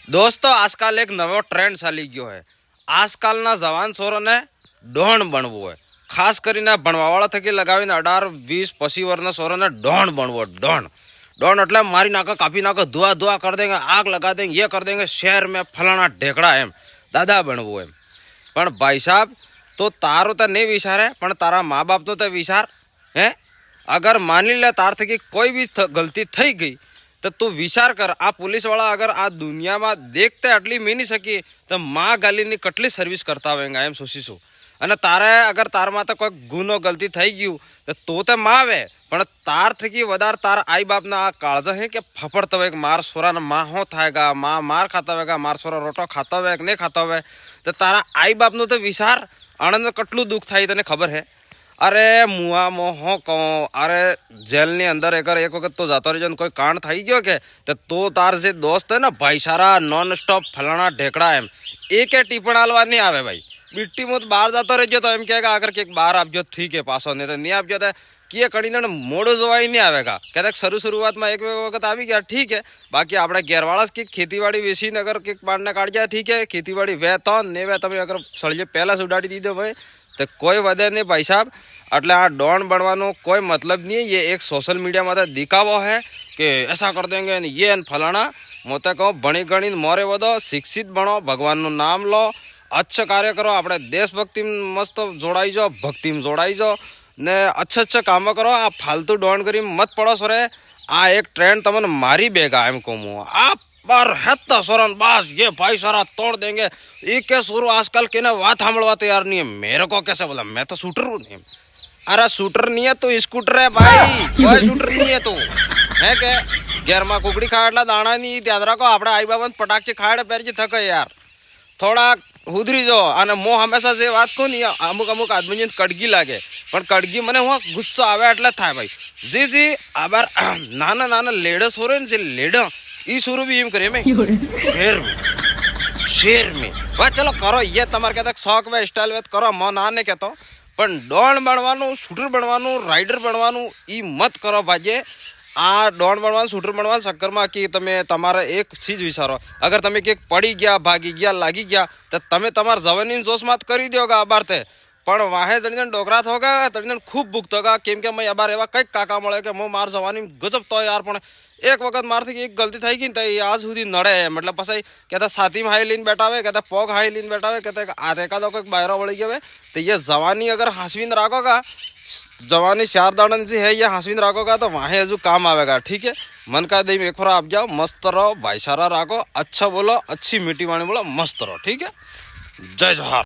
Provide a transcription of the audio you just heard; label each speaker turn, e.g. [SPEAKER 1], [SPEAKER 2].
[SPEAKER 1] दोस्तों आजकल एक नવો ट्रेंड ચાલી ગયો है। આજકાલના જવાન છોરોને ડોન બનવું હોય, ખાસ કરીને ભણવાવાળા થકી લગાવીને 18-20 25 વર્ષના છોરોને ડોન બનવો। डॉन એટલે મારી નાખો, કાપી નાખો, ધુઆ ધુઆ कर देंगे, आग लगा देंगे, ये कर देंगे, शहर में फलाना ढेकड़ा एम दादा बनवो एम। पण भाई साहब तो तारो तो नहीं विचार है, पण तारा माँ बाप तो विचार है। अगर मान ली तार थकी कोई भी गलती थी गई तो तू विचार कर, आ पुलिस वाला अगर आ दुनिया में देखते आटली मीनी सकी तो माँ गाली नी कटली सर्विस करता होगा एम सोचीशू। अने तारे अगर तार में तो कोई गुनो गलती थी गयु तो माँ वे, पण तार थकी वधार तार आई बाप ना काळज है कि फफड़ता हुए मार सोरा ने माँ हो थाएगा, माँ मार खाता होगा, मार सोरा रोटो खाता हुए नहीं खाता हुए, तो तारा आई बाप नो तो विचार आनंद कटलू दुख थाई तने खबर है। अरे मुआ मोह कहो, अरे जेल नी अंदर एक वक्त तो जाता रही कोई कांड थी गयो के तो तार से दोस्त है ना भाई सारा नॉन स्टॉप फलाना ढेकड़ा एम एक टिप्पण आलवा नहीं आवे भाई। बिट्टी मुत बाहर जाता रह तो एम कहेगा अगर के बाहर आप जो ठीक है पासो नहीं तो नहीं आप जो किए कड़ी ने मोड़ो जोवाई नहीं आवेगा। कहते शुरुआत में एक वक्त आ गया ठीक है, बाकी अपने घेरवाड़ा की खेतीवाड़ी वेसी ने अगर के बाढ़ काट जाए ठीक है, खेतीवाड़ी वे तो नहीं वे तब अगर सड़िए पहला से उड़ाड़ी दीदो भाई तो कोई वजह नहीं भाई साहब। એટલે આ ડોન બનવાનો કોઈ મતલબ नहीं है, ये एक सोशल मीडिया में दिखावो है कि ऐसा कर देंगे ये फलाना। मैं तो कहूँ भणी गणी मोरे वधो, शिक्षित बनो, भगवान नु नाम लो, अच्छे कार्य करो, अपने देशभक्ति मस्त जोड़ाई जाओ, भक्ति में जोड़ाई जाओ ने अच्छे काम करो। आ फालतू डोन करी मत पड़ो सरे। आ एक ट्रेंड तमने मारी बेगा एम कहूँ आप पर है सोरन बस ये भाई सारा तोड़ देंगे। एक के शुरू आजकल के ना बात हमलवा तैयार नहीं है। मेरे को कैसे बोला, मैं तो शूटर हूँ नहीं। अरे शूटर नहीं है तो स्कूटर है भाई, कोई शूटर नहीं है तू है के घेर में कुकड़ी खाड़ा दाना नहीं याद रखो। अपने आई बाबा पटाखे खाड़े पैर थके यार, थोड़ा हुदरी जो आने मो हमेशा से बात को नहीं। अमुक अमुक आदमी कड़गी लागे पण कड़गी मने हुआ गुस्सा आवे એટલે થાય ભાઈ। जी जी आबार नाना नाना लेडस हो रहे हैं, लेडा ई शुरू भी एम करे मैं शेर में वाह चलो करो ये तुम्हारे कहता शौक वे स्टाइल वे करो, मैं ना नहीं कहता पण डॉन बनवानु, शूटर बनवानु, राइडर बनवानु ई मत करो भाई। आ डॉन बनवा शूटर बनवा चक्कर में कि तमे तमारा एक चीज विचारो, अगर तमे के पड़ी गया, भागी गया, लागी गया तो तमे तमार जवानी जोश मत करी दोगा अबार ते, पण वाहे जण डोकरात होगा तण खूब भुगतोगा। केम के मैं अबार एवा कई काका मळे के मो मार जवानी गजब तो यार, पण एक वक्त मार थी एक गलती थी कि आज सुधी नड़े मतलब पछी कहता साथी में हाई लीन बैठा हुए, कहता पोग हाई लीन बैठा हुए, कहते आधे का कोई बाहर वળી गए तो ये जवानी अगर हंसवीन राखोगा, जवानी 4 दाड़न से है, ये हंसवीन राखोगा तो वहाँ हजू काम आवेगा। ठीक है, मन का दही एक बार आप जाओ, मस्त रहो, भाईचारा राखो, अच्छा बोलो, अच्छी मीठी वाणी बोलो, मस्त रहो। ठीक है, जय जोहार।